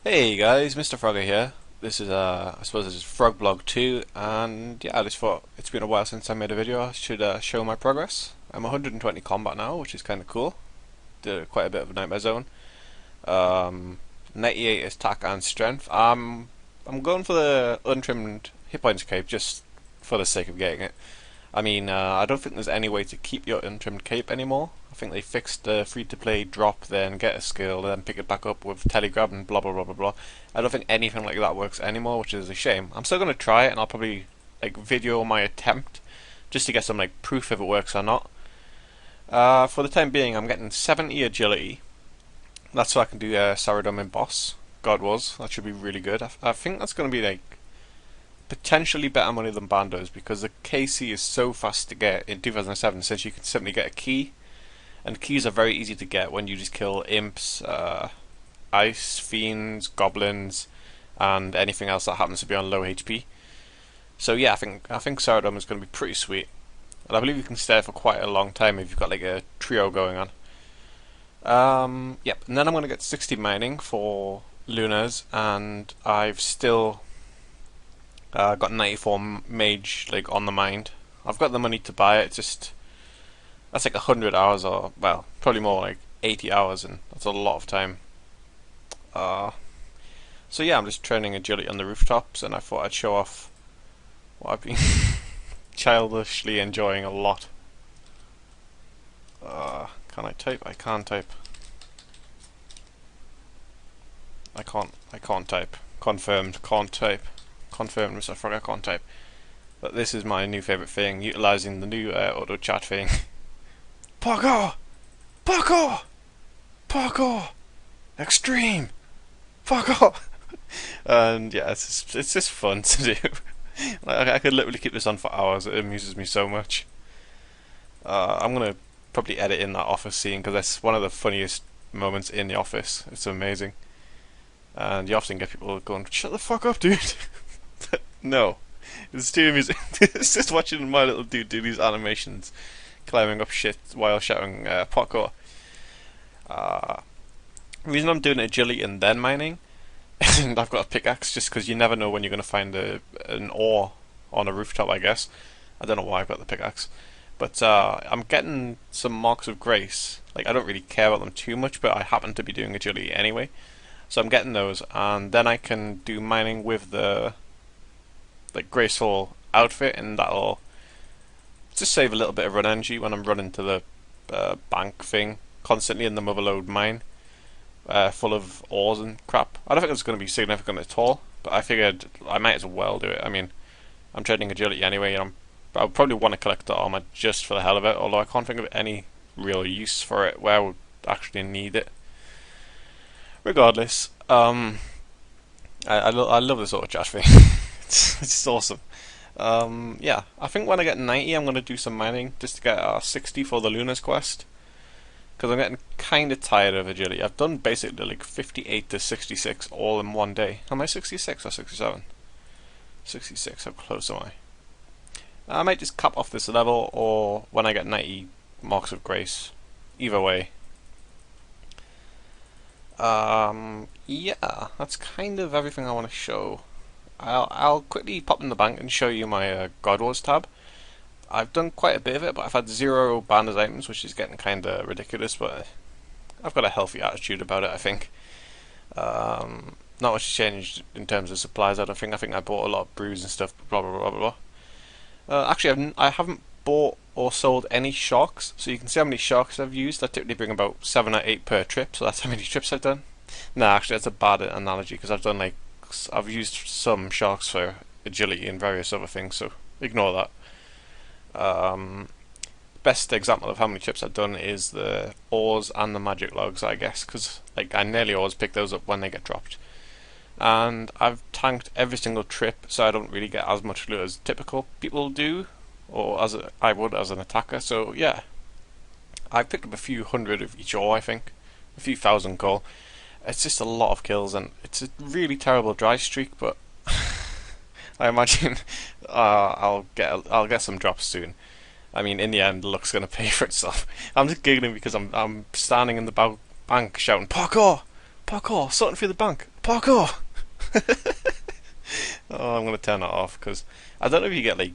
Hey guys, Mr. Frogger here. This is I suppose this is Frogblog 2, and yeah, I just thought it's been a while since I made a video. I should show my progress. I'm 120 combat now, which is kind of cool. Did quite a bit of Nightmare Zone. 98 attack and strength. I'm going for the untrimmed hit points cape just for the sake of getting it. I mean, I don't think there's any way to keep your untrimmed cape anymore. I think they fixed the free-to-play drop, then get a skill, then pick it back up with telegrab and blah blah blah blah blah. I don't think anything like that works anymore, which is a shame. I'm still gonna try it, and I'll probably like video my attempt just to get some like proof if it works or not. For the time being, I'm getting 70 agility. That's so I can do Saradom in boss. God was that should be really good. I think that's gonna be like potentially better money than Bandos because the KC is so fast to get in 2007 since you can simply get a key, and keys are very easy to get when you just kill imps, ice fiends, goblins, and anything else that happens to be on low HP. So yeah, I think Saradom is going to be pretty sweet, and I believe you can stay for quite a long time if you've got like a trio going on. Yep, and then I'm going to get 60 mining for Lunas, and I've still got 94 mage like on the mind. I've got the money to buy it. It's just that's like 100 hours, or well, probably more like 80 hours, and that's a lot of time. So yeah, I'm just training agility on the rooftops, and I thought I'd show off what I've been childishly enjoying a lot. Can I type? I can't type. I can't type. Confirmed. Can't type. Confirmed, Mr. Frog, I can't type. But this is my new favourite thing, utilising the new auto chat thing. Parkour! Parkour! Parkour! Extreme! Parkour! And yeah, it's just fun to do. Like, I could literally keep this on for hours, it amuses me so much. I'm gonna probably edit in that office scene because that's one of the funniest moments in the office. It's amazing. And you often get people going, shut the fuck up, dude! No, it's too amusing. It's just watching my little dude do these animations, climbing up shit while shouting parkour. The reason I'm doing agility and then mining, and I've got a pickaxe just because you never know when you're going to find an ore on a rooftop, I guess. I don't know why I've got the pickaxe. But I'm getting some marks of grace. Like, I don't really care about them too much, but I happen to be doing agility anyway. So I'm getting those, and then I can do mining with the like graceful outfit, and that'll just save a little bit of run energy when I'm running to the bank thing constantly in the Motherlode mine, full of ores and crap. I don't think it's going to be significant at all, but I figured I might as well do it. I mean, I'm trading agility anyway, and I'll probably want to collect the armor just for the hell of it, although I can't think of any real use for it where I would actually need it. Regardless, I love this auto chat thing. It's just awesome. Yeah, I think when I get 90, I'm going to do some mining just to get 60 for the Luna's quest. Because I'm getting kind of tired of agility. I've done basically like 58 to 66 all in one day. Am I 66 or 67? 66, how close am I? I might just cap off this level, or when I get 90 marks of grace. Either way. Yeah, that's kind of everything I want to show. I'll quickly pop in the bank and show you my God Wars tab. I've done quite a bit of it, but I've had 0 banners items, which is getting kind of ridiculous, but I've got a healthy attitude about it, I think. Not much has changed in terms of supplies, I don't think. I think I bought a lot of brews and stuff, blah blah blah blah blah. Actually, I haven't bought or sold any sharks, so you can see how many sharks I've used. I typically bring about 7 or 8 per trip, so that's how many trips I've done. Nah, actually that's a bad analogy, because I've used some sharks for agility and various other things, so ignore that. Best example of how many trips I've done is the ores and the magic logs, I guess, because like I nearly always pick those up when they get dropped. And I've tanked every single trip, so I don't really get as much loot as typical people do, or as I would as an attacker. So yeah, I picked up a few hundred of each ore, I think, a few thousand gold. It's just a lot of kills, and it's a really terrible dry streak, but I imagine I'll get some drops soon. I mean, in the end, luck's gonna pay for itself. I'm just giggling because I'm standing in the bank shouting, "Parkour! Parkour! Sorting through the bank! Parkour! Oh, I'm gonna turn that off because I don't know if you get like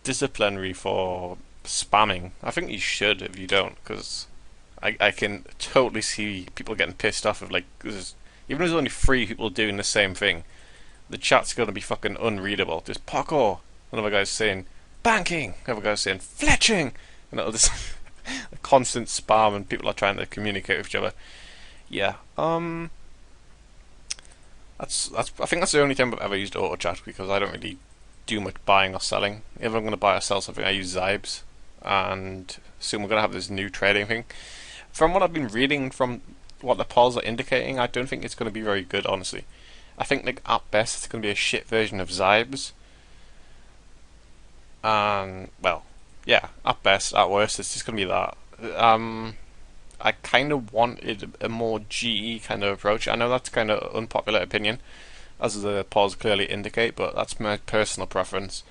disciplinary for spamming. I think you should if you don't, because I can totally see people getting pissed off of like even though there's only 3 people doing the same thing, the chat's gonna be fucking unreadable. Just Parkour. Another guy's saying banking. Another guy's saying fletching, and it'll just a constant spam, and people are trying to communicate with each other. Yeah. That's I think that's the only time I've ever used auto chat because I don't really do much buying or selling. If I'm going to buy or sell something, I use Zybes, and soon we're going to have this new trading thing. From what I've been reading, from what the polls are indicating, I don't think it's going to be very good, honestly. I think like at best it's going to be a shit version of Zybes, and well, yeah, at best, at worst, it's just going to be that. I kind of wanted a more GE kind of approach. I know that's kind of unpopular opinion, as the polls clearly indicate, but that's my personal preference.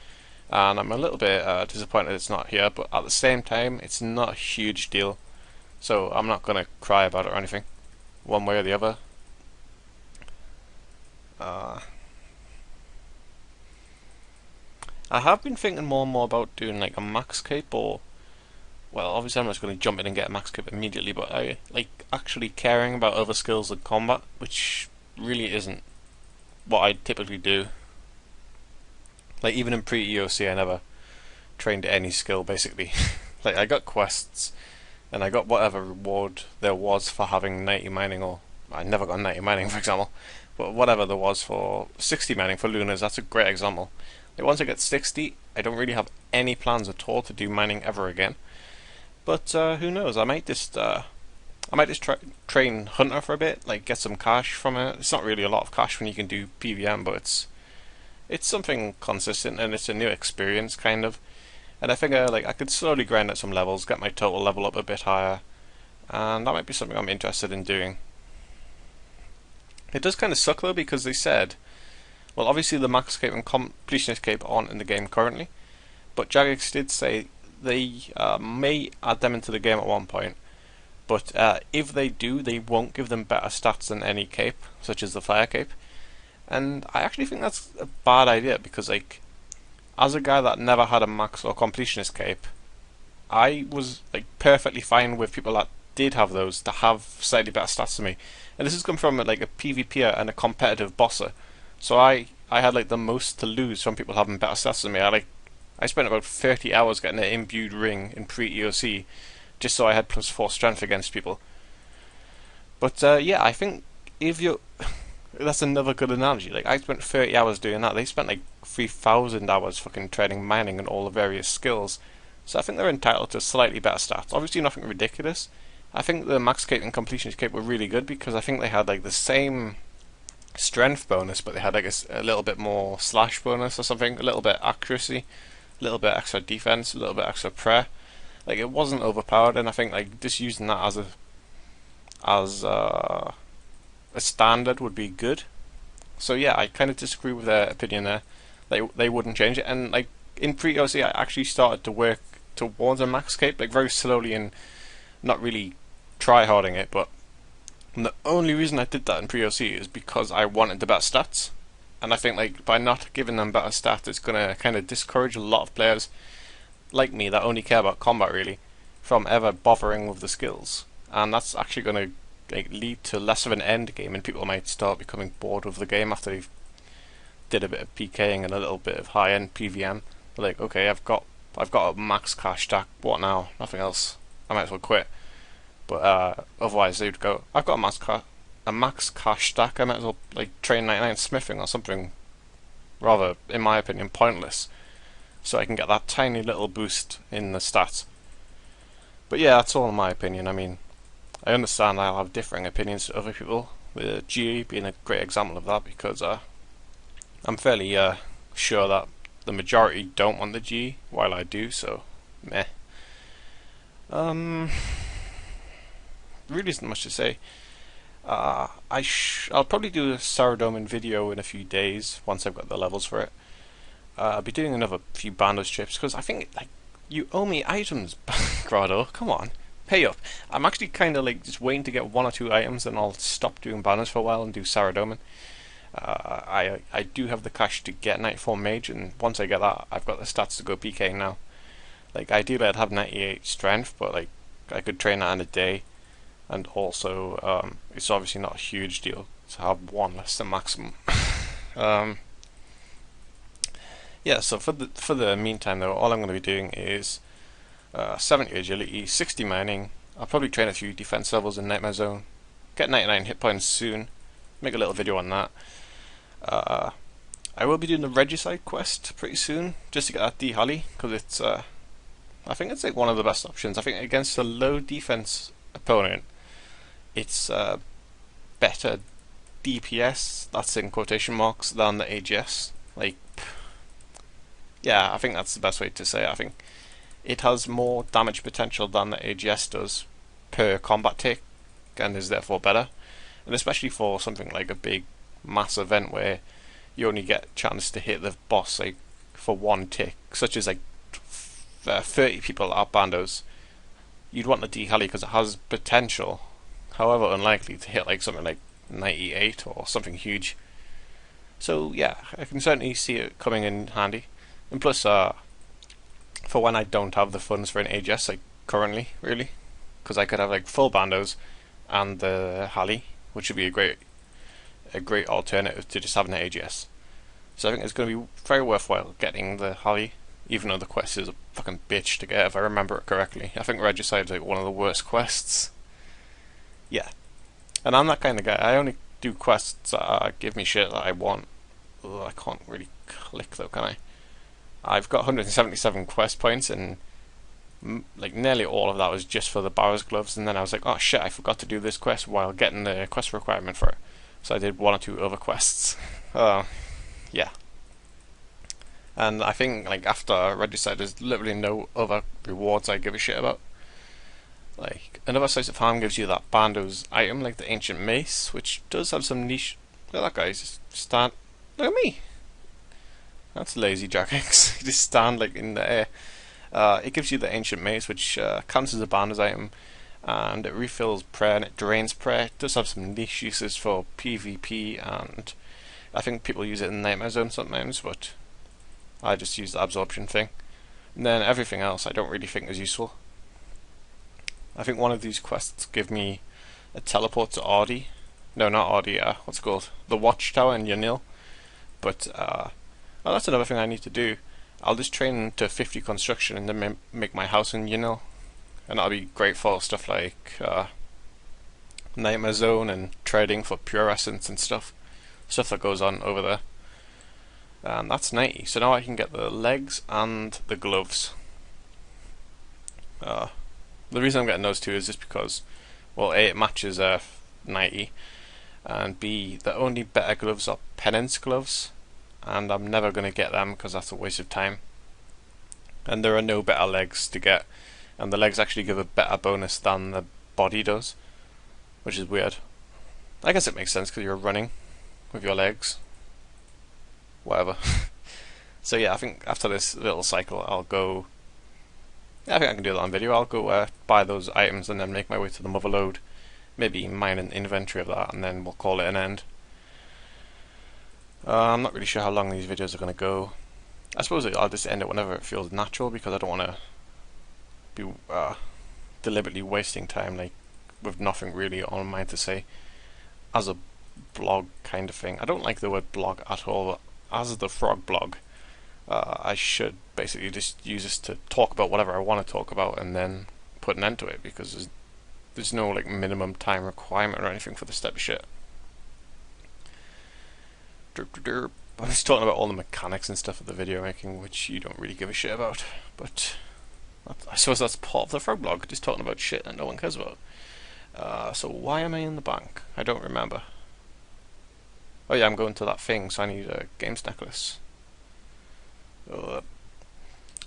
And I'm a little bit disappointed it's not here, but at the same time, it's not a huge deal. So I'm not going to cry about it or anything, one way or the other. I have been thinking more and more about doing like a max cape, or well, obviously I'm not going to jump in and get a max cape immediately, but I like actually caring about other skills like combat, which really isn't what I typically do. Like even in pre-EOC I never trained any skill basically. Like I got quests and I got whatever reward there was for having 90 mining, or I never got 90 mining for example, but whatever there was for 60 mining for Lunas, that's a great example. Like once I get 60, I don't really have any plans at all to do mining ever again. But who knows? I might just train Hunter for a bit, like get some cash from it. It's not really a lot of cash when you can do PVM, but it's something consistent and it's a new experience kind of. And I figure like I could slowly grind at some levels, get my total level up a bit higher, and that might be something I'm interested in doing. It does kind of suck though because they said, well, obviously the max cape and completionist cape aren't in the game currently, but Jagex did say they may add them into the game at one point, but if they do, they won't give them better stats than any cape, such as the fire cape. And I actually think that's a bad idea because, like, as a guy that never had a max or completionist cape, I was like perfectly fine with people that did have those to have slightly better stats than me. And this has come from like a PvPer and a competitive bosser, so I had like the most to lose from people having better stats than me. I spent about 30 hours getting an imbued ring in pre-EOC just so I had +4 strength against people. But yeah, I think if you that's another good analogy. Like I spent 30 hours doing that. They spent like 3,000 hours fucking training mining and all the various skills. So I think they're entitled to slightly better stats. Obviously nothing ridiculous. I think the max cape and completionist cape were really good because I think they had like the same strength bonus, but they had like a little bit more slash bonus or something, a little bit accuracy, a little bit extra defense, a little bit extra prayer. Like it wasn't overpowered, and I think like just using that as a standard would be good. So yeah, I kind of disagree with their opinion there. They wouldn't change it, and like in pre-OC I actually started to work towards a max cape, like very slowly and not really try-harding it, but the only reason I did that in pre-OC is because I wanted the better stats. And I think like by not giving them better stats, it's gonna kind of discourage a lot of players like me that only care about combat really from ever bothering with the skills, and that's actually gonna like lead to less of an end game, and people might start becoming bored with the game after they've did a bit of PKing and a little bit of high-end PVM. They're like, okay, I've got a max cash stack. What now? Nothing else. I might as well quit. But otherwise they'd go, I've got a max cash stack. I might as well like train 99 smithing or something rather, in my opinion, pointless, so I can get that tiny little boost in the stats. But yeah, that's all in my opinion. I mean, I understand I'll have differing opinions to other people, with GE being a great example of that, because I'm fairly sure that the majority don't want the GE, while I do, so meh. Really isn't much to say. I'll probably do a Saradomin video in a few days once I've got the levels for it. I'll be doing another few Bandos trips because I think like you owe me items, Grado. Come on, Hey up. I'm actually kind of like just waiting to get 1 or 2 items, and I'll stop doing banners for a while and do Saradomin. I do have the cash to get 94 Mage, and once I get that, I've got the stats to go PK now. Like, ideally I'd have 98 Strength, but like, I could train that in a day, and also, it's obviously not a huge deal to have one less than maximum. Yeah, so for the meantime though, all I'm going to be doing is 70 agility, 60 mining. I'll probably train a few defense levels in Nightmare Zone, get 99 hit points soon, make a little video on that. I will be doing the Regicide quest pretty soon, just to get that D-Hally, because it's, I think it's like one of the best options. I think against a low defense opponent, it's better DPS, that's in quotation marks, than the AGS. Like, yeah, I think that's the best way to say it. I think it has more damage potential than the AGS does per combat tick, and is therefore better. And especially for something like a big mass event where you only get a chance to hit the boss like for one tick, such as like 30 people at bandos, you'd want the D-Hally because it has potential, however unlikely, to hit like something like 98 or something huge. So yeah, I can certainly see it coming in handy. And plus, for when I don't have the funds for an AGS, like currently, really, because I could have like full bandos and the Hally, which would be a great alternative to just having an AGS. So I think it's going to be very worthwhile getting the Hally, even though the quest is a fucking bitch to get, if I remember it correctly. I think Regicide is like one of the worst quests. Yeah, and I'm that kind of guy. I only do quests that give me shit that I want. Ugh, I can't really click though, can I? I've got 177 quest points, and like nearly all of that was just for the Barrow's Gloves, and then I was like, oh shit, I forgot to do this quest while getting the quest requirement for it. So I did 1 or 2 other quests. Yeah. And I think like after Regicide, there's literally no other rewards I give a shit about. Like, another slice of ham gives you that Bando's item, like the Ancient Mace, which does have some niche. Look at that guy, just stand. Look at me! That's lazy Jackass. You just stand like in the air. It gives you the Ancient Mace, which counts as a Bando's item, and it refills prayer and it drains prayer. It does have some niche uses for PvP, and I think people use it in Nightmare Zone sometimes, but I just use the absorption thing. And then everything else I don't really think is useful. I think one of these quests give me a teleport to Ardy. No, not Ardy, what's it called? The Watchtower in Yanil. But, oh, that's another thing I need to do. I'll just train to 50 construction and then make my house in Yanil. And that'll be great for stuff like Nightmare Zone and trading for Pure Essence and stuff. Stuff that goes on over there. And that's 90. So now I can get the legs and the gloves. The reason I'm getting those two is just because, well, A, it matches 90, and B, the only better gloves are Penance gloves, and I'm never going to get them because that's a waste of time. And there are no better legs to get, and the legs actually give a better bonus than the body does, which is weird. I guess it makes sense because you're running with your legs. Whatever. So yeah, I think after this little cycle I'll go. Yeah, I think I can do that on video. I'll go buy those items and then make my way to the Motherlode. Maybe mine an inventory of that, and then we'll call it an end. I'm not really sure how long these videos are going to go. I suppose I'll just end it whenever it feels natural, because I don't want to be deliberately wasting time like with nothing really on mind to say as a blog kind of thing. I don't like the word blog at all, but as the Frogblog, I should basically just use this to talk about whatever I want to talk about and then put an end to it, because there's no like minimum time requirement or anything for this type of shit. I'm just talking about all the mechanics and stuff of the video making, which you don't really give a shit about, but I suppose that's part of the Frogblog, just talking about shit that no one cares about. So why am I in the bank? I don't remember. Oh yeah, I'm going to that thing, so I need a games necklace.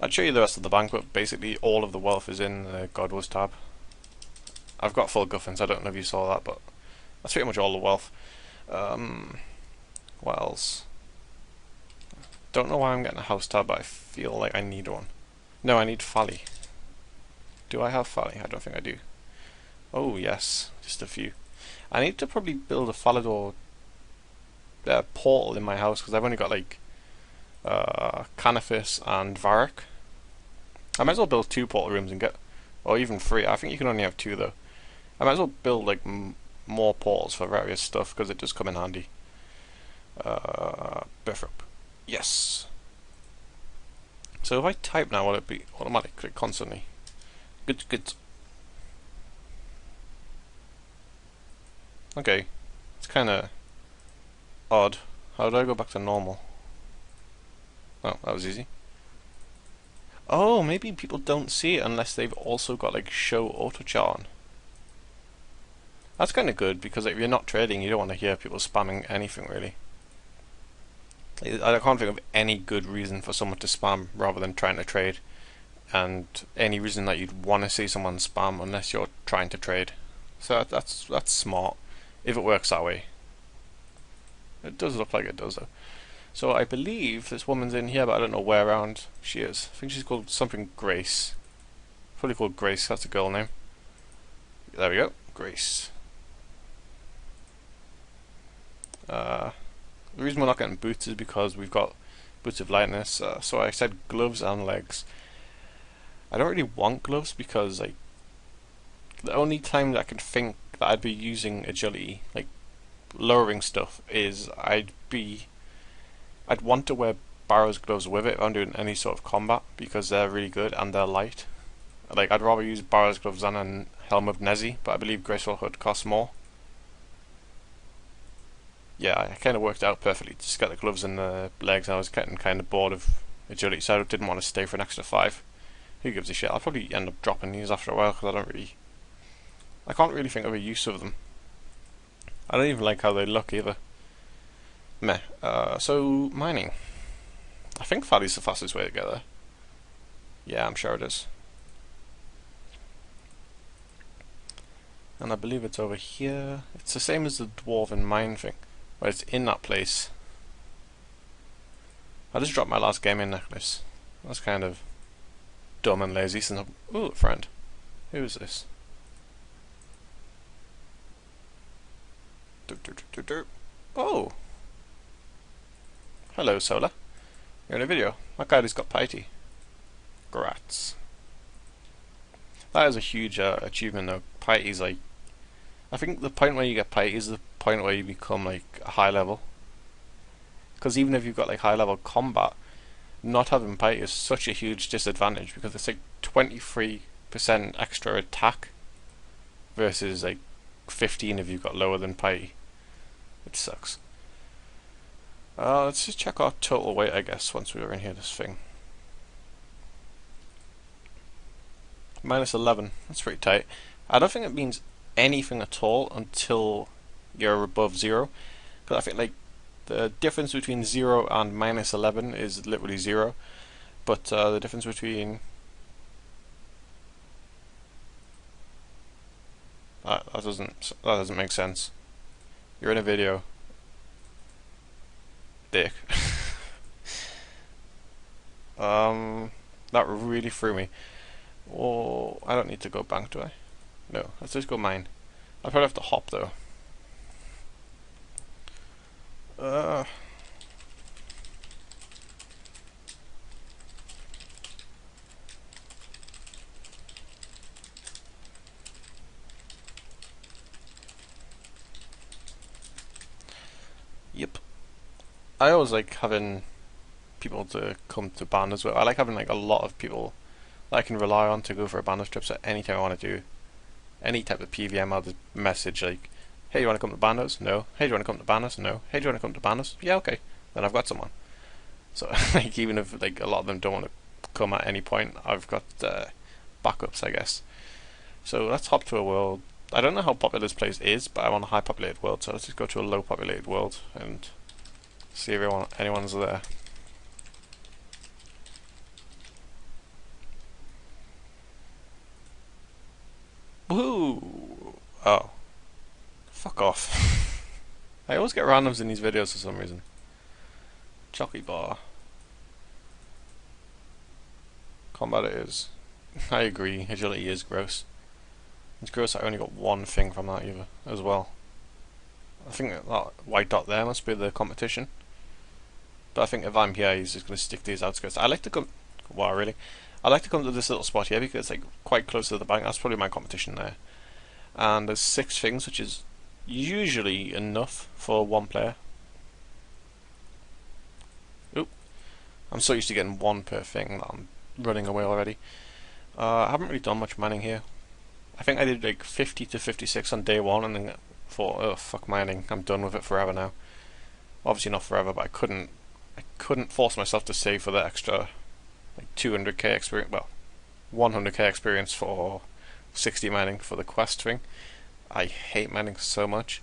I'd show you the rest of the bank, but basically all of the wealth is in the God Wars tab. I've got full guffins, I don't know if you saw that, but that's pretty much all the wealth. What else? Don't know why I'm getting a house tab, but I feel like I need one. No, I need Fally. Do I have Fally? I don't think I do. Oh yes, just a few. I need to probably build a Falador portal in my house because I've only got like Canifis and Varrock. I might as well build 2 portal rooms and get, or even 3. I think you can only have 2 though. I might as well build like more portals for various stuff because it does come in handy. Birthrock. Yes. So if I type now, will it be automatic constantly? Good, good. Okay. It's kind of odd. How do I go back to normal? Oh, that was easy. Oh, maybe people don't see it unless they've also got like show autochar on. That's kind of good because if you're not trading, you don't want to hear people spamming anything really. I can't think of any good reason for someone to spam rather than trying to trade, and any reason that you'd want to see someone spam unless you're trying to trade. So that's smart if it works that way. It does look like it does though. So I believe this woman's in here, but I don't know where around she is. I think she's called something Grace. Probably called Grace. That's a girl name. There we go, Grace. The reason we're not getting boots is because we've got boots of lightness. So I said gloves and legs. I don't really want gloves because like the only time that I can think that I'd be using agility, like lowering stuff, is I'd want to wear Barrow's gloves with it if I'm doing any sort of combat because they're really good and they're light. Like I'd rather use Barrow's gloves than a helm of Nezzy, but I believe Graceful Hood costs more. Yeah, I kind of worked out perfectly to just get the gloves and the legs. I was getting kind of bored of agility, so I didn't want to stay for an extra 5. Who gives a shit? I'll probably end up dropping these after a while because I can't really think of a use of them. I don't even like how they look either. Meh. So mining. I think Valley's the fastest way to get there. Yeah, I'm sure it is. And I believe it's over here. It's the same as the dwarven mine thing. But it's in that place. I just dropped my last gaming necklace. That's kind of dumb and lazy since I'm... Ooh, friend. Who is this? Oh! Hello, Solar. You're in a video. That guy just got piety. Grats. That is a huge achievement though. Piety's like... I think the point where you get piety is the point where you become like a high level. Because even if you've got like high level combat, not having piety is such a huge disadvantage because it's like 23% extra attack versus like 15 if you've got lower than piety. It sucks. Let's just check our total weight, I guess, once we were in here, this thing. Minus 11, that's pretty tight. I don't think it means anything at all until you're above 0. Because I think like the difference between 0 and minus 11 is literally 0. But the difference between... that doesn't make sense. You're in a video. Dick. That really threw me. Oh, I don't need to go bank, do I? No, let's just go mine. I'll probably have to hop though. Yep. I always like having people to come to band as well. I like having like a lot of people that I can rely on to go for a bandit trip. So anytime I want to do any type of PVM, I'll just message like, hey, you want to come to Bandos? No. Hey, do you want to come to Bandos? No. Hey, do you want to come to Bandos? Yeah, okay. Then I've got someone. So like even if like a lot of them don't want to come at any point, I've got backups, I guess. So let's hop to a world. I don't know how popular this place is, but I want a high populated world, so let's just go to a low populated world and see if anyone's there. Woohoo! Oh. Fuck off. I always get randoms in these videos for some reason. Chocolate bar. Combat it is. I agree, agility is gross. It's gross I only got one thing from that either, as well. I think that white dot there must be the competition. But I think if I'm here, he's just going to stick to his outskirts. I like to come... Wow, really? I like to come to this little spot here because it's like quite close to the bank. That's probably my competition there. And there's 6 things, which is usually enough for one player. Oop. I'm so used to getting one per thing that I'm running away already. I haven't really done much mining here. I think I did like 50 to 56 on day 1 and then thought, oh fuck mining, I'm done with it forever now. Obviously not forever, but I couldn't force myself to save for the extra like 200k experience, well, 100k experience for 60 mining for the quest thing. I hate mining so much.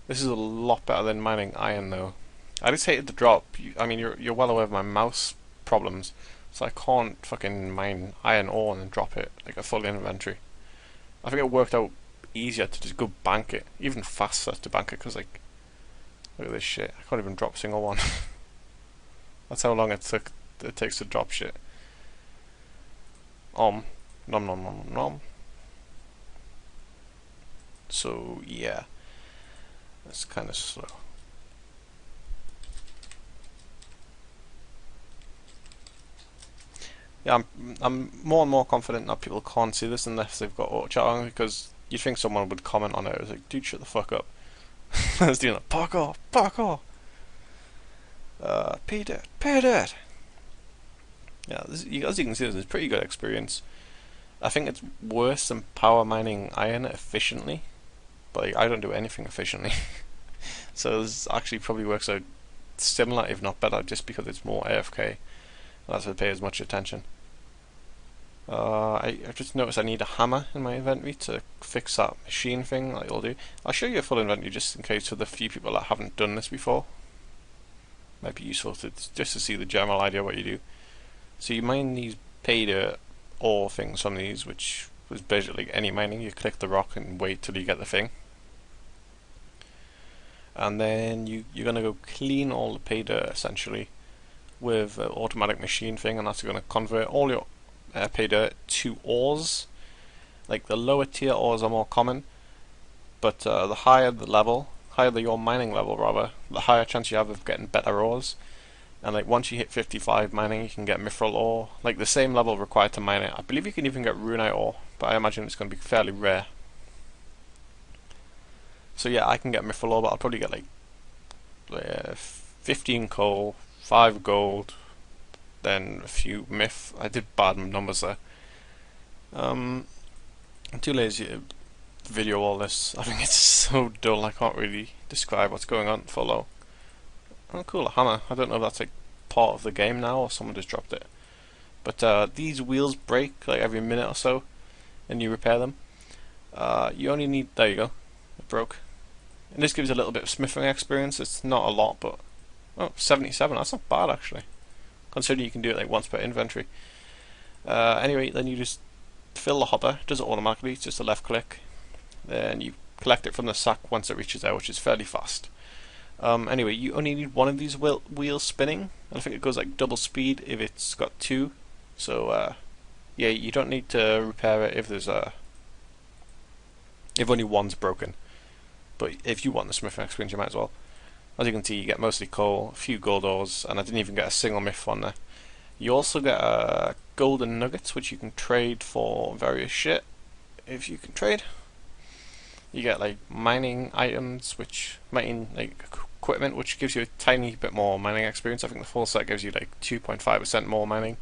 This is a lot better than mining iron though. I just hated the drop. I mean, you're well aware of my mouse problems, so I can't fucking mine iron ore and then drop it like a full inventory. I think it worked out easier to just go bank it, even faster to bank it, because like, look at this shit. I can't even drop a single one. That's how long it takes to drop shit. Nom nom nom nom. So yeah, that's kind of slow. Yeah, I'm more and more confident that people can't see this unless they've got auto chat on, because you'd think someone would comment on it. It's like, dude, shut the fuck up. I was doing like, parkour, parkour. Pay dirt. Yeah, as you can see, this is pretty good experience. I think it's worse than power mining iron efficiently, but like, I don't do anything efficiently. So this actually probably works out similar, if not better, just because it's more AFK. That's why I pay as much attention. I've just noticed I need a hammer in my inventory to fix that machine thing that you'll do. I'll show you a full inventory just in case for the few people that haven't done this before. Might be useful just to see the general idea of what you do. So you mine these pay dirt ore things from these, which was basically any mining. You click the rock and wait till you get the thing. And then you're going to go clean all the pay dirt essentially with an automatic machine thing, and that's going to convert all your pay dirt to ores. Like the lower tier ores are more common, but the higher your mining level rather, the higher chance you have of getting better ores. And like once you hit 55 mining, you can get mithril ore, like the same level required to mine it. I believe you can even get runite ore, but I imagine it's going to be fairly rare. So yeah, I can get mithril ore, but I'll probably get like 15 coal, 5 gold, then a few myth. I did bad numbers there. I'm too lazy to video all this. I think it's so dull I can't really describe what's going on for low. Oh cool, a hammer. I don't know if that's like part of the game now or someone just dropped it. But these wheels break like every minute or so and you repair them. You only need, there you go, it broke. And this gives you a little bit of smithing experience. It's not a lot, but 77, that's not bad actually, considering you can do it like once per inventory. Anyway, then you just fill the hopper. It does it automatically. It's just a left click. Then you collect it from the sack once it reaches there, which is fairly fast. Anyway, you only need one of these wheels spinning. I think it goes like double speed if it's got 2. So yeah, you don't need to repair it if there's if only one's broken. But if you want the smithing experience, you might as well. As you can see, you get mostly coal, a few gold ores, and I didn't even get a single myth on there. You also get golden nuggets, which you can trade for various shit, if you can trade. You get like mining items, which mining like equipment, which gives you a tiny bit more mining experience. I think the full set gives you like 2.5% more mining.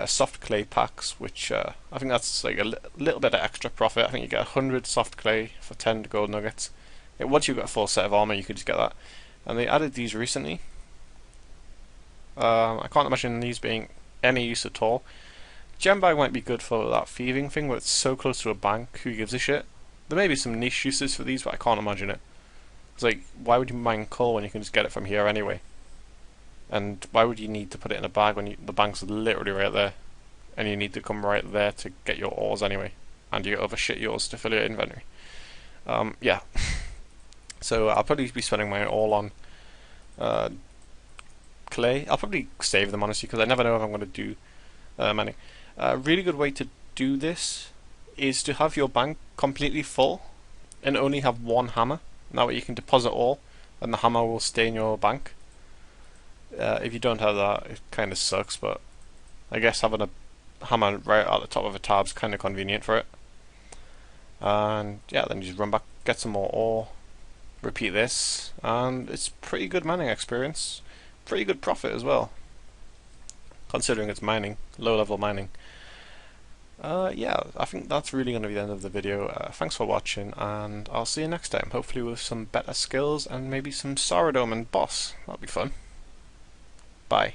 Soft clay packs, which I think that's like a little bit of extra profit. I think you get 100 soft clay for 10 gold nuggets. Once you've got a full set of armor, you could just get that. And they added these recently. I can't imagine these being any use at all. Gem bag might be good for that thieving thing, but it's so close to a bank, who gives a shit? There may be some niche uses for these, but I can't imagine it. It's like, why would you mine coal when you can just get it from here anyway? And why would you need to put it in a bag when the bank's literally right there? And you need to come right there to get your ores anyway. And you get other shit yours to fill your inventory. Yeah. So I'll probably be spending mine all on clay. I'll probably save them honestly, because I never know if I'm going to do mining. A really good way to do this is to have your bank completely full and only have one hammer. That way you can deposit all and the hammer will stay in your bank. If you don't have that, it kind of sucks, but I guess having a hammer right at the top of a tab is kind of convenient for it. And yeah, then you just run back, get some more ore, repeat this, and it's pretty good mining experience. Pretty good profit as well, considering it's mining, low level mining. Yeah, I think that's really going to be the end of the video. Thanks for watching, and I'll see you next time, hopefully with some better skills and maybe some sourdough and boss. That'll be fun. Bye.